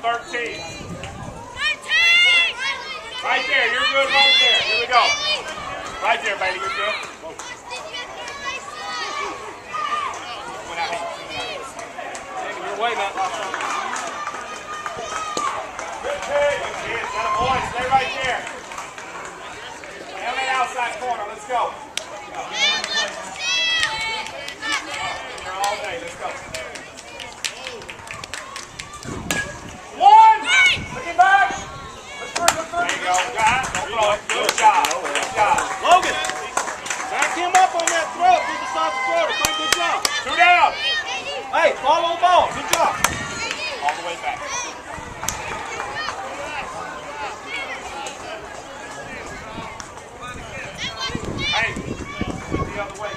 13. Right there, you're good right there. Here we go. Right there, baby, you're good. Your way, man. Good kid. Got a boy. Stay right there. Down that outside corner. Let's go. Here all day. Let's go. One. Looking back. There you go. Got it. Don't throw it. Good job. Good job. Logan. Back him up on that throw. Get the soft throw. Good job. 2 down. Hey, follow the ball. Good job. All the way back. Hey, the other way.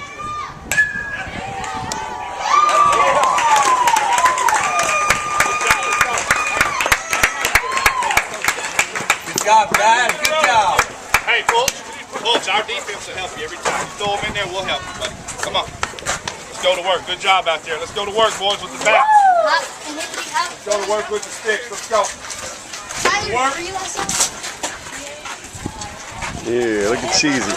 Good job, guys. Good job. Hey, Coach, our defense will help you every time. You throw them in there, we'll help you, buddy. Come on. Let's go to work. Good job out there. Let's go to work, boys, with the bats. Let's go to work with the sticks. Let's go. Yeah, look at Cheesy.